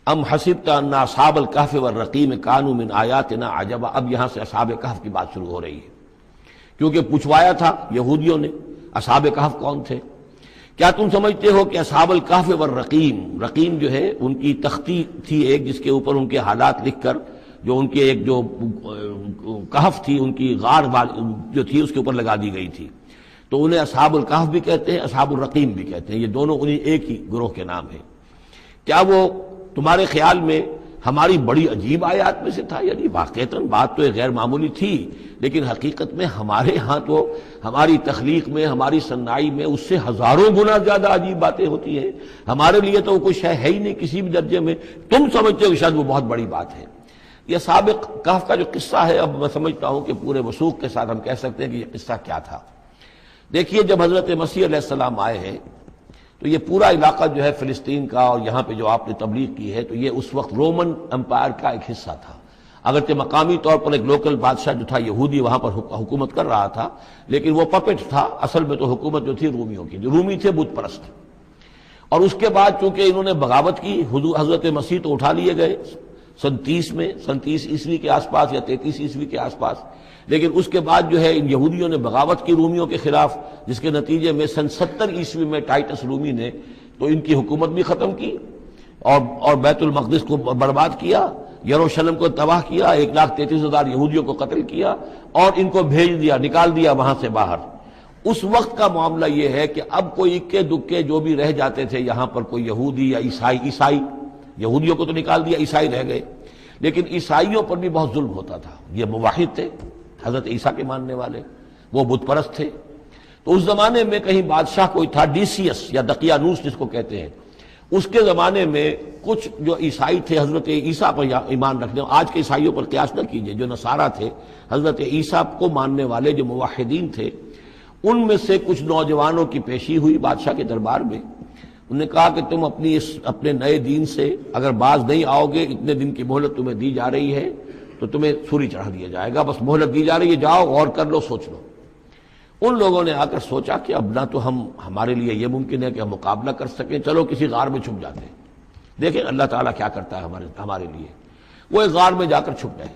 ام حسبت ان اصحاب الکہف والرقیم کانوا من آیاتنا عجبا. اب یہاں سے اصحاب کہف کی بات شروع ہو رہی ہے، کیونکہ پوچھوایا تھا یہودیوں نے اصحاب کہف کون تھے. کیا تم سمجھتے ہو کہ اصحاب الکہف والرقیم، رقیم جو ہے ان کی تختی تھی ایک جس کے اوپر ان کے حالات لکھ کر، جو ان کے ایک جو کہف تھی ان کی غار جو تھی اس کے اوپر لگا دی گئی تھی، تو انہیں اصحاب الکہف بھی کہتے ہیں، اصحاب الرقیم بھی کہتے ہیں، یہ دونوں انہیں ایک ہی گروہ کے نام ہیں. کیا وہ تمہارے خیال میں ہماری بڑی عجیب آیات میں سے تھا؟ یعنی واقعتاً بات تو غیر معمولی تھی، لیکن حقیقت میں ہمارے ہاں تو ہماری تخلیق میں، ہماری صنائی میں اس سے ہزاروں گنا زیادہ عجیب باتیں ہوتی ہیں. ہمارے لیے تو وہ کچھ ہے ہی نہیں کسی بھی درجے میں، تم سمجھتے ہو کہ شاید وہ بہت بڑی بات ہے. یہ اصحاب-کہف کا جو قصہ ہے، اب میں سمجھتا ہوں کہ پورے وثوق کے ساتھ ہم کہہ سکتے ہیں کہ یہ قصہ کیا تھا. دیکھیے، جب حضرت مسیح علیہ السلام آئے ہیں تو یہ پورا علاقہ جو ہے فلسطین کا، اور یہاں پہ جو آپ نے تبلیغ کی ہے، تو یہ اس وقت رومن امپائر کا ایک حصہ تھا. اگرچہ مقامی طور پر ایک لوکل بادشاہ جو تھا یہودی وہاں پر حکومت کر رہا تھا، لیکن وہ پپٹ تھا، اصل میں تو حکومت جو تھی رومیوں کی، جو رومی تھے بت پرست. اور اس کے بعد چونکہ انہوں نے بغاوت کی، حضرت مسیح تو اٹھا لیے گئے سن 30 عیسوی کے آس پاس یا 33 عیسوی کے آس پاس، لیکن اس کے بعد جو ہے ان یہودیوں نے بغاوت کی رومیوں کے خلاف، جس کے نتیجے میں سن 70 عیسوی میں ٹائٹس رومی نے تو ان کی حکومت بھی ختم کی اور بیت المقدس کو برباد کیا، یروشلم کو تباہ کیا، 1,33,000 یہودیوں کو قتل کیا اور ان کو بھیج دیا، نکال دیا وہاں سے باہر. اس وقت کا معاملہ یہ ہے کہ اب کوئی اکے دکے جو بھی رہ جاتے تھے یہاں پر، کوئی یہودی یا عیسائی، یہودیوں کو تو نکال دیا، عیسائی رہ گئے، لیکن عیسائیوں پر بھی بہت ظلم ہوتا تھا. یہ موحد تھے، حضرت عیسیٰ کے ماننے والے، وہ بت پرست تھے. تو اس زمانے میں کہیں بادشاہ کوئی تھا، ڈیسیس یا دقیانوس جس کو کہتے ہیں، اس کے زمانے میں کچھ جو عیسائی تھے حضرت عیسیٰ پر ایمان رکھنے، آج کے عیسائیوں پر قیاس نہ کیجئے، جو نصارہ تھے، حضرت عیسیٰ کو ماننے والے جو موحدین تھے، ان میں سے کچھ نوجوانوں کی پیشی ہوئی بادشاہ کے دربار میں. انہوں نے کہا کہ تم اپنے نئے دین سے اگر باز نہیں آؤ گے، اتنے دن کی مہلت تمہیں دی جا رہی ہے تو تمہیں سولی چڑھا دیا جائے گا، بس مہلت دی جا رہی ہے، جاؤ غور کر لو، سوچ لو. ان لوگوں نے آ کر سوچا کہ اب نہ تو ہمارے لیے یہ ممکن ہے کہ ہم مقابلہ کر سکیں، چلو کسی غار میں چھپ جاتے ہیں، دیکھیں اللہ تعالیٰ کیا کرتا ہے ہمارے لیے. وہ ایک غار میں جا کر چھپ گئے،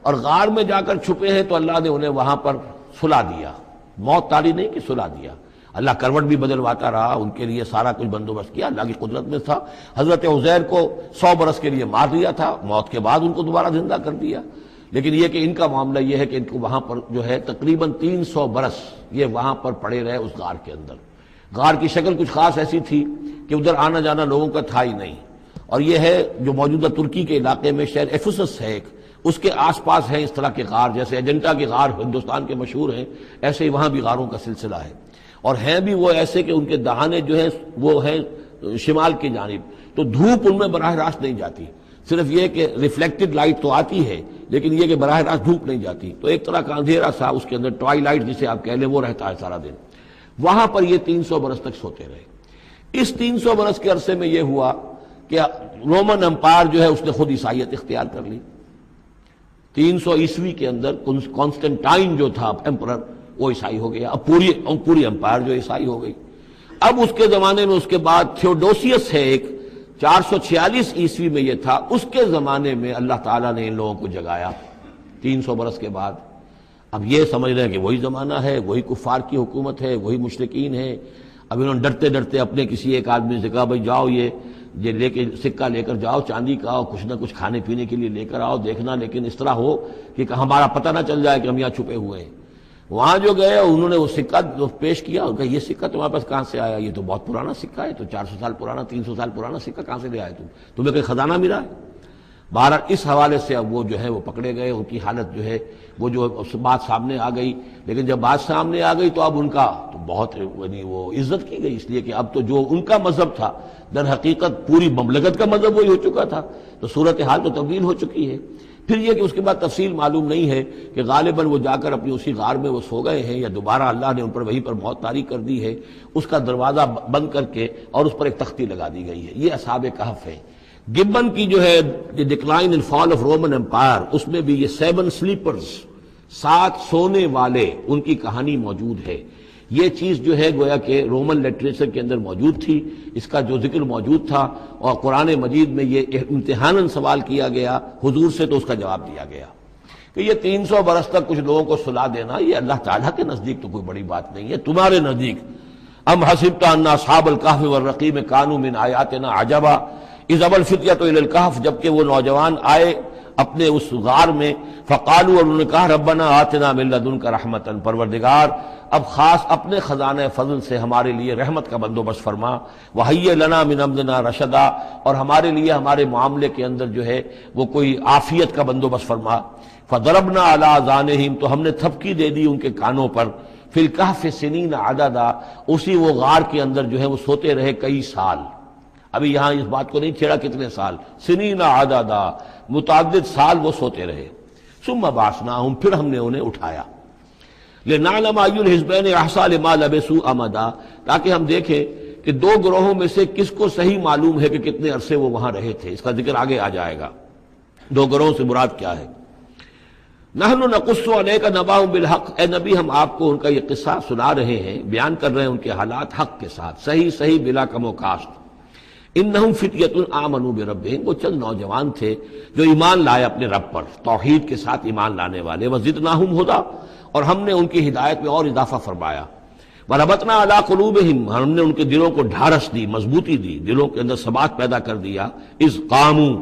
اور غار میں جا کر چھپے ہیں تو اللہ نے انہیں وہاں پر سلا دیا، موت تاری نہیں کہ سلا دیا. اللہ کروٹ بھی بدلواتا رہا، ان کے لیے سارا کچھ بندوبست کیا، اللہ کی قدرت میں تھا. حضرت عزیر کو 100 برس کے لیے مار دیا تھا، موت کے بعد ان کو دوبارہ زندہ کر دیا. لیکن یہ کہ ان کا معاملہ یہ ہے کہ ان کو وہاں پر جو ہے تقریباً 300 برس یہ وہاں پر پڑے رہے اس غار کے اندر. غار کی شکل کچھ خاص ایسی تھی کہ ادھر آنا جانا لوگوں کا تھا ہی نہیں. اور یہ ہے جو موجودہ ترکی کے علاقے میں شہر ایفیسس ہے ایک، اس کے آس پاس ہیں اس طرح کے غار، جیسے ایجنٹا کے غار ہندوستان کے مشہور ہیں، ایسے ہی وہاں بھی غاروں کا سلسلہ ہے. اور ہیں بھی وہ ایسے کہ ان کے دہانے جو ہیں وہ ہیں شمال کی جانب، تو دھوپ ان میں براہ راست نہیں جاتی، صرف یہ کہ ریفلیکٹڈ لائٹ تو آتی ہے لیکن یہ کہ براہ راست دھوپ نہیں جاتی. تو ایک طرح کا اندھیرا سا اس کے اندر، ٹوائی لائٹ جسے آپ کہہ لیں، وہ رہتا ہے سارا دن. وہاں پر یہ 300 برس تک سوتے رہے. اس 300 برس کے عرصے میں یہ ہوا کہ رومن امپائر جو ہے اس نے خود عیسائیت اختیار کر لی. 300 عیسوی کے اندر کانسٹنٹائن جو تھا ایمپرر، وہ عیسائی ہو گیا. اب پوری امپائر جو عیسائی ہو گئی. اب اس کے زمانے میں اس کے بعد تھیوڈوسیس ہے ایک، 446 عیسوی میں یہ تھا، اس کے زمانے میں اللہ تعالیٰ نے ان لوگوں کو جگایا 300 برس کے بعد. اب یہ سمجھ رہے ہیں کہ وہی زمانہ ہے، وہی کفار کی حکومت ہے، وہی مشرکین ہیں. اب انہوں نے ڈرتے ڈرتے اپنے کسی ایک آدمی سے کہا بھائی جاؤ یہ لے کے سکہ لے کر جاؤ چاندی کا، اور کچھ نہ کچھ کھانے پینے کے لیے لے کر آؤ، دیکھنا لیکن اس طرح ہو کہ ہمارا پتہ نہ چل جائے کہ ہم یہاں چھپے ہوئے ہیں. وہاں جو گئے انہوں نے وہ سکہ پیش کیا، اور کہا یہ سکہ تمہارے پاس کہاں سے آیا؟ یہ تو بہت پرانا سکہ ہے، تو 400 سال پرانا، 300 سال پرانا سکہ کہاں سے لے آئے تمہیں کوئی خزانہ ملا ہے؟ بہرحال اس حوالے سے اب وہ جو ہے وہ پکڑے گئے. ان کی حالت جو ہے وہ جو بات سامنے آ گئی، لیکن جب بات سامنے آ گئی تو اب ان کا تو بہت یعنی وہ عزت کی گئی، اس لیے کہ اب تو جو ان کا مذہب تھا در حقیقت پوری مملکت کا مذہب وہی ہو چکا تھا، تو صورتحال تو تبدیل ہو چکی ہے. پھر یہ کہ اس کے بعد تفصیل معلوم نہیں ہے کہ غالباً وہ جا کر اپنی اسی غار میں وہ سو گئے ہیں، یا دوبارہ اللہ نے ان پر وہیں پر موت طاری کر دی ہے، اس کا دروازہ بند کر کے اور اس پر ایک تختی لگا دی گئی ہے. یہ اصحاب کہف ہے. گبن کی جو ہے decline and fall of Roman empire, اس میں بھی یہ 7 سلیپرز، 7 سونے والے، ان کی کہانی موجود ہے. یہ چیز جو ہے گویا کہ رومن لٹریچر کے اندر موجود تھی، اس کا جو ذکر موجود تھا، اور قرآن مجید میں یہ امتحاناً سوال کیا گیا حضور سے، تو اس کا جواب دیا گیا کہ یہ 300 برس تک کچھ لوگوں کو سلا دینا یہ اللہ تعالیٰ کے نزدیک تو کوئی بڑی بات نہیں ہے، تمہارے نزدیک ام حسبت ان اصحاب الکہف والرقیم کانوا من آیاتنا عجبا اذ ابى الفتية الى الكهف، جبکہ وہ نوجوان آئے اپنے اس غار میں، فقالوا، اور انہوں نے کہا ربنا آتنا من لدنک رحمتا، پروردگار اب خاص اپنے خزانہ فضل سے ہمارے لیے رحمت کا بندوبست فرما، وہیئ لنا من امرنا رشدا، اور ہمارے لیے ہمارے معاملے کے اندر جو ہے وہ کوئی عافیت کا بندوبست فرما، فضربنا علی آذانہم، تو ہم نے تھپکی دے دی ان کے کانوں پر، فی الکہف سنین عددا، اسی وہ غار کے اندر جو ہے وہ سوتے رہے کئی سال، ابھی یہاں اس بات کو نہیں چھیڑا کتنے سال، سنین عددا، متعدد سال وہ سوتے رہے، ثم بعثناہم، پھر ہم نے انہیں اٹھایا، لنعلم ای الحزبین احصیٰ لما لبثوا امدا، تاکہ ہم دیکھیں کہ دو گروہوں میں سے کس کو صحیح معلوم ہے کہ کتنے عرصے وہ وہاں رہے تھے، اس کا ذکر آگے آ جائے گا، دو گروہوں سے مراد کیا ہے۔ نحن نقص علیک نبأہم بالحق، اے نبی ہم آپ کو ان کا یہ قصہ سنا رہے ہیں، بیان کر رہے ہیں ان کے حالات حق کے ساتھ، صحیح بلا کم و کاسٹ۔ انہم فتیۃ آمنوا بربہم، وہ چند نوجوان تھے جو ایمان لائے اپنے رب پر، توحید کے ساتھ ایمان لانے والے، وزدناہم ہدی، اور ہم نے ان کی ہدایت میں اور اضافہ فرمایا، وربطنا علی قلوبہم، ہم نے ان کے دلوں کو ڈھارس دی، مضبوطی دی، دلوں کے اندر ثبات پیدا کر دیا، اذ قاموا،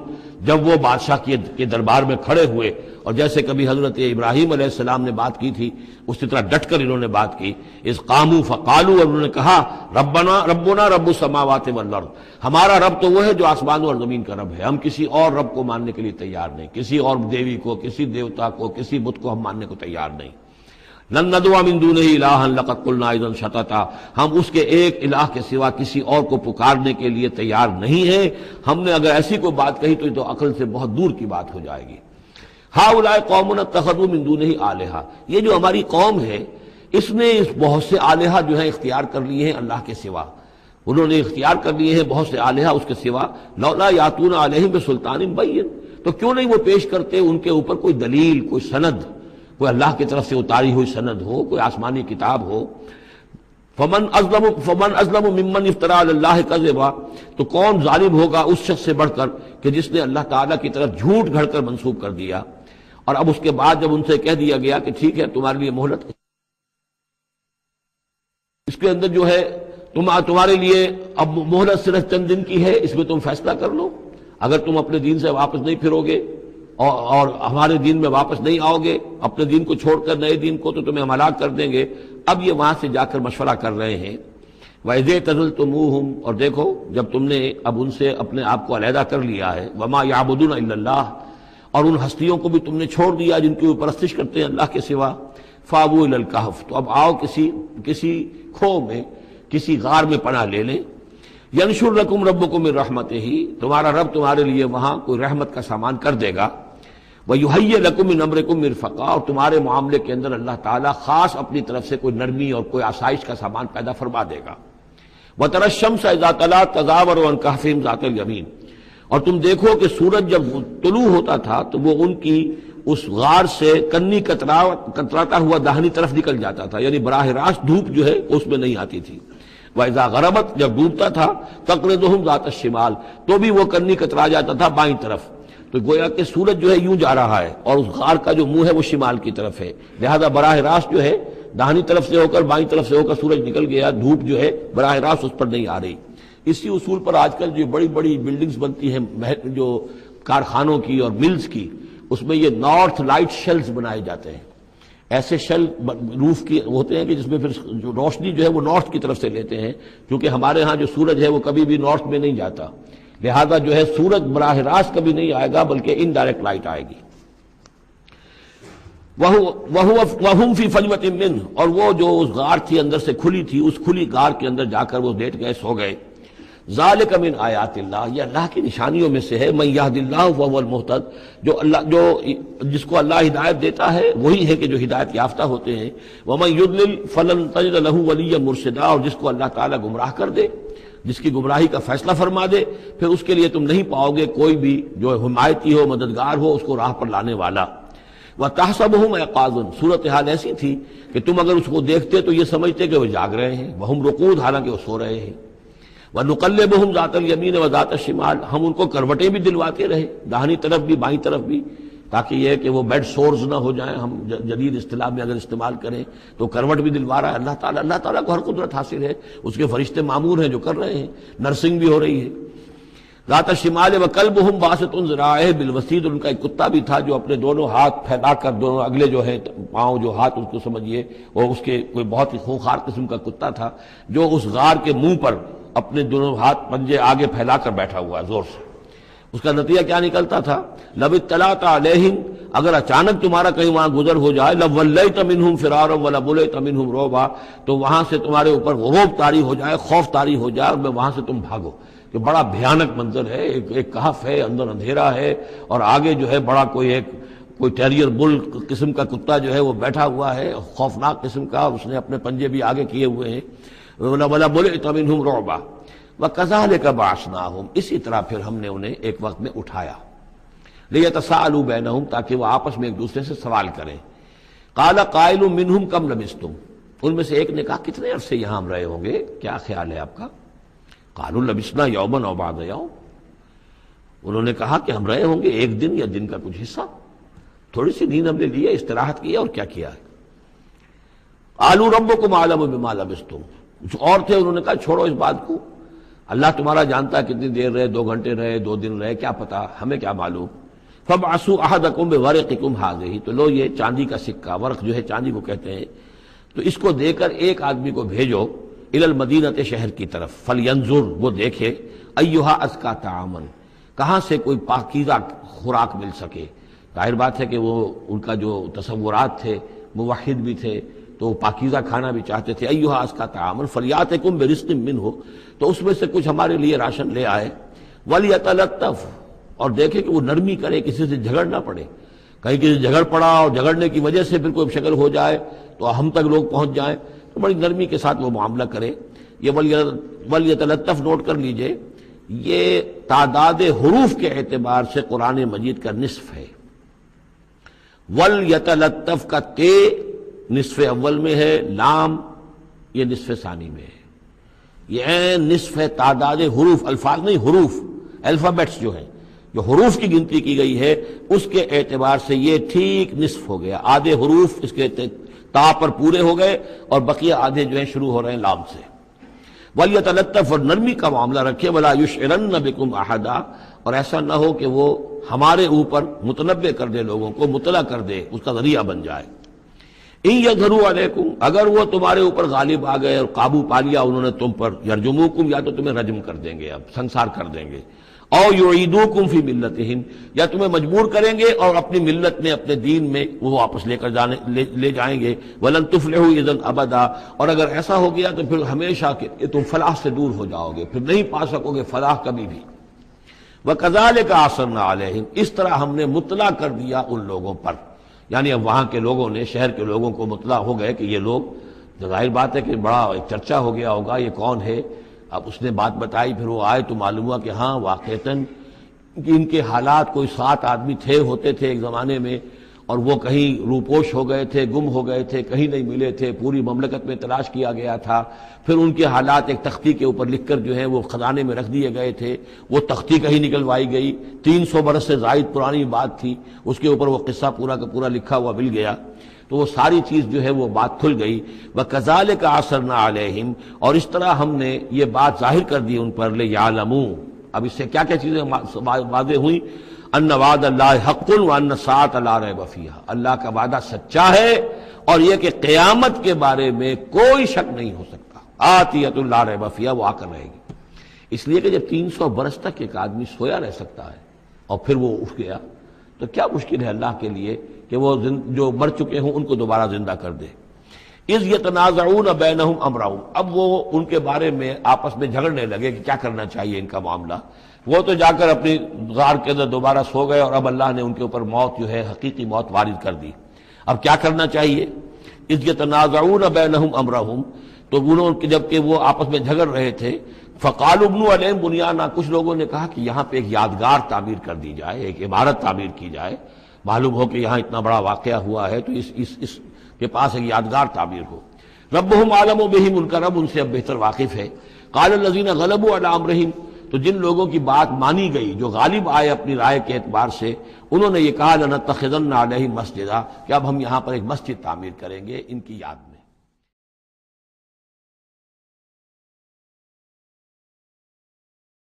جب وہ بادشاہ کے دربار میں کھڑے ہوئے، اور جیسے کبھی حضرت ابراہیم علیہ السلام نے بات کی تھی اسی طرح ڈٹ کر انہوں نے بات کی، اذ قاموا فقالوا، اور انہوں نے کہا ربنا رب السماوات والارض، ہمارا رب تو وہ ہے جو آسمانوں اور زمین کا رب ہے، ہم کسی اور رب کو ماننے کے لیے تیار نہیں، کسی اور دیوی کو، کسی دیوتا کو، کسی بت کو ہم ماننے کو تیار نہیں، لن ندعو من دونہ الہا لقد قلنا اذا شططا، ہم اس کے ایک الہ کے سوا کسی اور کو پکارنے کے لیے تیار نہیں ہیں، ہم نے اگر ایسی کوئی بات کہی تو یہ تو عقل سے بہت دور کی بات ہو جائے گی۔ ہؤلاء قوم اتخذوا من دونہ آلہہ، یہ جو ہماری قوم ہے اس نے اس بہت سے آلہہ جو ہیں اختیار کر لیے ہیں اللہ کے سوا، انہوں نے اختیار کر لیے ہیں بہت سے آلہہ اس کے سوا، لولا یاتون علیہم بسلطان بین، تو کیوں نہیں وہ پیش کرتے ان کے اوپر کوئی دلیل، کوئی سند، کوئی اللہ کی طرف سے اتاری ہوئی سند ہو، کوئی آسمانی کتاب ہو۔ فمن ازلم ممن افتری علی اللہ کذبا، تو کون ظالم ہوگا اس شخص سے بڑھ کر کہ جس نے اللہ تعالیٰ کی طرف جھوٹ گھڑ کر منسوب کر دیا، اور اب اس کے بعد جب ان سے کہہ دیا گیا کہ ٹھیک ہے تمہارے لیے مہلت، اس کے اندر جو ہے تمہارے لیے اب مہلت صرف چند دن کی ہے، اس میں تم فیصلہ کر لو، اگر تم اپنے دین سے واپس نہیں پھرو گے اور ہمارے دین میں واپس نہیں آؤ گے، اپنے دین کو چھوڑ کر نئے دین کو، تو تمہیں ہم ہلاک کر دیں گے۔ اب یہ وہاں سے جا کر مشورہ کر رہے ہیں، وَإِذْ اعْتَزَلْتُمُوهُمْ، اور دیکھو جب تم نے اب ان سے اپنے آپ کو علیحدہ کر لیا ہے، وَمَا يَعْبُدُونَ إِلَّا اللَّهَ، اور ان ہستیوں کو بھی تم نے چھوڑ دیا جن کی وہ پرستش کرتے ہیں اللہ کے سوا، فَآوُوا إِلَى الْكَهْفِ، تو اب آؤ کسی کھو میں، کسی غار میں پناہ لے لیں، يَنشُرْ لَكُمْ رَبُّكُمْ مِنْ رَحْمَتِهِ، تمہارا رب تمہارے لیے وہاں کوئی رحمت کا سامان کر دے گا، وَيُحَيِّ لَكُم مِّنْ أَمْرِكُم مِّرْفَقًا، اور تمہارے معاملے کے اندر اللہ تعالیٰ خاص اپنی طرف سے کوئی نرمی اور کوئی آسائش کا سامان پیدا فرما دے گا۔ وَتَرَى الشَّمْسَ إِذَا طَلَعَت تَزَاوَرُ عَنْ كَهْفِهِمْ ذَاتَ الْيَمِينِ، اور تم دیکھو کہ سورج جب طلوع ہوتا تھا تو وہ ان کی اس غار سے کنی کتراتا ہوا داہنی طرف نکل جاتا تھا، یعنی براہ راست دھوپ جو ہے اس میں نہیں آتی تھی۔ وَإِذَا غَرَبَتْ، جب ڈوبتا تھا، تَقْرِضُهُمْ ذَاتَ الشِّمَالِ، تو بھی وہ کنی کترا جاتا تھا بائیں طرف، تو گویا کہ سورج جو ہے یوں جا رہا ہے اور اس غار کا جو منہ ہے وہ شمال کی طرف ہے، لہذا براہ راست جو ہے داہنی طرف سے ہو کر بائیں طرف سے ہو کر سورج نکل گیا، دھوپ جو ہے براہ راست اس پر نہیں آ رہی۔ اسی اصول پر آج کل جو بڑی بڑی بلڈنگز بنتی ہیں جو کارخانوں کی اور ملز کی، اس میں یہ نارتھ لائٹ شیلز بنائے جاتے ہیں، ایسے شیل روف کی ہوتے ہیں کہ جس میں پھر جو روشنی جو ہے وہ نارتھ کی طرف سے لیتے ہیں، کیونکہ ہمارے ہاں جو سورج ہے وہ کبھی بھی نارتھ میں نہیں جاتا، لہذا جو ہے سورج براہ راست کبھی نہیں آئے گا بلکہ انڈائریکٹ لائٹ آئے گی۔ وَهُمْ فِي فَجْوَةٍ مِّنْهُ، اور وہ جو اس غار تھی اندر سے کھلی تھی، اس کھلی غار کے اندر جا کر وہ لیٹ گئے، سو گئے۔ ذَلِكَ مِنْ آیَاتِ اللَّهِ، یہ اللہ کی نشانیوں میں سے ہے، مَن يَهْدِ اللَّهُ فَهُوَ الْمُهْتَدِ، جو جس کو اللہ ہدایت دیتا ہے وہی ہے کہ جو ہدایت یافتہ ہوتے ہیں، وَمَن يُضْلِلْ فَلَن تَجِدَ لَهُ وَلِيًّا مُرْشِدًا، اور جس کو اللہ تعالیٰ گمراہ کر دے، جس کی گمراہی کا فیصلہ فرما دے، پھر اس کے لیے تم نہیں پاؤ گے کوئی بھی جو حمایتی ہو، مددگار ہو، اس کو راہ پر لانے والا۔ وَتَحْسَبُهُمْ أَيْقَاظًا، صورتحال ایسی تھی کہ تم اگر اس کو دیکھتے تو یہ سمجھتے کہ وہ جاگ رہے ہیں، وَهُمْ رُقُودٌ، حالانکہ وہ سو رہے ہیں۔ وَنُقَلِّبُهُمْ ذَاتَ الْيَمِينِ وَذَاتَ الشِّمَالِ، ہم ان کو کروٹیں بھی دلواتے رہے، داہنی طرف بھی بائیں طرف بھی، تاکہ یہ کہ وہ بیڈ سورز نہ ہو جائیں، ہم جدید اصطلاح میں اگر استعمال کریں تو کروٹ بھی دلوا رہا ہے اللہ تعالیٰ۔ اللہ تعالیٰ کو ہر قدرت حاصل ہے، اس کے فرشتے مامور ہیں جو کر رہے ہیں، نرسنگ بھی ہو رہی ہے۔ ذات الشمال وکلبہم باسط ذراعیہ بالوسید، ان کا ایک کتا بھی تھا جو اپنے دونوں ہاتھ پھیلا کر، دونوں اگلے جو ہیں پاؤں جو ہاتھ اس کو سمجھیے، اور اس کے کوئی بہت ہی خونخوار قسم کا کتا تھا جو اس غار کے منہ پر اپنے دونوں ہاتھ پنجے آگے پھیلا کر بیٹھا ہوا ہے زور سے۔ اس کا نتیجہ کیا نکلتا تھا؟ لو اطلعت علیہم، اگر اچانک تمہارا کہیں وہاں گزر ہو جائے، لولیت منہم فرارا ولملیت منہم رعبا، تو وہاں سے تمہارے اوپر رعب طاری ہو جائے، خوف طاری ہو جائے، اور میں وہاں سے تم بھاگو کہ بڑا بھیانک منظر ہے، ایک کہف ہے، اندر اندھیرا ہے، اور آگے جو ہے بڑا کوئی ٹیریئر بل قسم کا کتا جو ہے وہ بیٹھا ہوا ہے، خوفناک قسم کا، اور اس نے اپنے پنجے بھی آگے کیے ہوئے ہیں۔ وَلَمُلِئْتَ مِنْهُمْ رُعْبًا وَكَذَلِكَ بَعَثْنَاهُمْ، اسی طرح پھر ہم نے انہیں ایک وقت میں اٹھایا، لِيَتَسَاءَلُوا بَيْنَهُمْ، تاکہ وہ آپس میں ایک دوسرے سے سوال کریں۔ قَالَ قَائِلٌ مِّنْهُمْ كَمْ لَبِثْتُمْ، ان میں سے ایک نے کہا کتنے عرصے یہاں ہم رہے ہوں گے، کیا خیال ہے آپ کا؟ قَالُوا لَبِثْنَا يَوْمًا أَوْ بَعْضَ يَوْمٍ، انہوں نے کہا کہ ہم رہے ہوں گے ایک دن یا دن کا کچھ حصہ، تھوڑی سی نیند ہم نے لی ہے، استراحت کی ہے، اور کیا کیا ہے۔ قَالُوا رَبُّكُمْ أَعْلَمُ بِمَا لَبِثْتُمْ، کچھ اور تھے، انہوں نے کہا چھوڑو اس بات کو، اللہ تمہارا جانتا ہے کتنی دیر رہے، 2 گھنٹے رہے، 2 دن رہے، کیا پتا، ہمیں کیا معلوم۔ فَابْعَثُوا أَحَدَكُمْ بِوَرِقِكُمْ هَٰذِهِ، تو لو یہ چاندی کا سکہ، ورق جو ہے چاندی کو کہتے ہیں، تو اس کو دے کر ایک آدمی کو بھیجو الی المدینۃ، شہر کی طرف، فَلْيَنظُرْ، وہ دیکھے، أَيُّهَا أَزْكَىٰ طَعَامًا، کہاں سے کوئی پاکیزہ خوراک مل سکے۔ ظاہر بات ہے کہ وہ ان کا جو تصورات تھے، موحد بھی تھے تو پاکیزہ کھانا بھی چاہتے تھے۔ أَيُّهَا أَزْكَىٰ طَعَامًا فَلْيَأْتِكُمْ بِرِزْقٍ مِّنْهُ، تو اس میں سے کچھ ہمارے لیے راشن لے آئے۔ وَلْيَتَلَطَّفْ، اور دیکھے کہ وہ نرمی کرے، کسی سے جھگڑ نہ پڑے، کہیں کسی جھگڑ پڑا اور جھگڑنے کی وجہ سے پھر کوئی شکل ہو جائے تو ہم تک لوگ پہنچ جائیں، تو بڑی نرمی کے ساتھ وہ معاملہ کرے۔ یہ وَلْيَتَلَطَّفْ نوٹ کر لیجئے، یہ تعداد حروف کے اعتبار سے قرآن مجید کا نصف ہے۔ وَلْيَتَلَطَّفْ کا تے نصف اول میں ہے، لام یہ نصف ثانی میں ہے، یہ نصف ہے تعداد حروف، الفاظ نہیں، حروف، الفابیٹس جو ہیں، جو حروف کی گنتی کی گئی ہے اس کے اعتبار سے یہ ٹھیک نصف ہو گیا۔ آدھے حروف اس کے تا پر پورے ہو گئے اور بقیہ آدھے جو ہیں شروع ہو رہے ہیں لام سے۔ وَلْيَتَلَطَّفْ، اور نرمی کا معاملہ رکھے، وَلَا يُشْعِرَنَّ بِكُمْ أَحَدًا، اور ایسا نہ ہو کہ وہ ہمارے اوپر متنبع کر دے، لوگوں کو مطلع کر دے، اس کا ذریعہ بن جائے۔ إِن يَظْهَرُوا عَلَيْكُمْ، اگر وہ تمہارے اوپر غالب آ گئے اور قابو پا لیا انہوں نے تم پر، يَرْجُمُوكُمْ، یا تو تمہیں رجم کر دیں گے، اب سنسار کر دیں گے، او يُعِيدُوكُمْ فِي مِلَّتِهِمْ، یا تمہیں مجبور کریں گے اور اپنی ملت میں، اپنے دین میں وہ واپس لے جائیں گے۔ وَلَن تُفْلِحُوا إِذًا أَبَدًا، اور اگر ایسا ہو گیا تو پھر ہمیشہ کہ تم فلاح سے دور ہو جاؤ گے، پھر نہیں پا سکو گے فلاح کبھی بھی۔ وَكَذَلِكَ أَعْثَرْنَا عَلَيْهِمْ، اس طرح ہم نے مطلع کر دیا ان لوگوں پر، یعنی اب وہاں کے لوگوں نے، شہر کے لوگوں کو مطلع ہو گئے کہ یہ لوگ، ظاہر بات ہے کہ بڑا ایک چرچا ہو گیا ہوگا یہ کون ہے۔ اب اس نے بات بتائی، پھر وہ آئے تو معلوم ہوا کہ ہاں واقعتاً ان کے حالات، کوئی 7 آدمی ہوتے تھے ایک زمانے میں، اور وہ کہیں روپوش ہو گئے تھے، گم ہو گئے تھے، کہیں نہیں ملے تھے، پوری مملکت میں تلاش کیا گیا تھا، پھر ان کے حالات ایک تختی کے اوپر لکھ کر جو ہے وہ خزانے میں رکھ دیے گئے تھے، وہ تختی کہیں نکلوائی گئی، 300 برس سے زائد پرانی بات تھی، اس کے اوپر وہ قصہ پورا کا پورا لکھا ہوا مل گیا، تو وہ ساری چیز جو ہے وہ بات کھل گئی۔ وَكَذَلِكَ أَعْثَرْنَا عَلَيْهِمْ، اور اس طرح ہم نے یہ بات ظاہر کر دی ان پر، لِيَعْلَمُوا، اب اس سے کیا کیا چیزیں واضح ہوئیں؟ ان وعد اللہ حق وان الساعۃ لا ریب فیہا، اللہ کا وعدہ سچا ہے اور یہ کہ قیامت کے بارے میں کوئی شک نہیں ہو سکتا، آتیۃ لا ریب فیہا، وہ آ کر رہے گی۔ اس لیے کہ جب 300 برس تک ایک آدمی سویا رہ سکتا ہے اور پھر وہ اٹھ گیا تو کیا مشکل ہے اللہ کے لیے کہ وہ جو مر چکے ہوں ان کو دوبارہ زندہ کر دے۔ اذ یتنازعون بینہم امرہم، اب وہ ان کے بارے میں آپس میں جھگڑنے لگے کہ کیا کرنا چاہیے ان کا معاملہ۔ وہ تو جا کر اپنی غار کے اندر دوبارہ سو گئے اور اب اللہ نے ان کے اوپر موت جو ہے حقیقی موت وارد کر دی۔ اب کیا کرنا چاہیے؟ اذ یتنازعون بینہم امرہم، تو انہوں جب کہ وہ آپس میں جھگڑ رہے تھے، فقالوا ابنوا علیہم بنیانا، کچھ لوگوں نے کہا کہ یہاں پہ ایک یادگار تعمیر کر دی جائے، ایک عمارت تعمیر کی جائے، معلوم ہو کہ یہاں اتنا بڑا واقعہ ہوا ہے تو اس کے پاس ایک یادگار تعبیر ہو۔ ربہم عالم بہم، ان کا رب ان سے اب بہتر واقف ہے۔ قال الذین غلبوا علی امرہم، تو جن لوگوں کی بات مانی گئی، جو غالب آئے اپنی رائے کے اعتبار سے، انہوں نے یہ کہا لنتخذن علیہم مسجدا، کہ اب ہم یہاں پر ایک مسجد تعمیر کریں گے ان کی یاد میں۔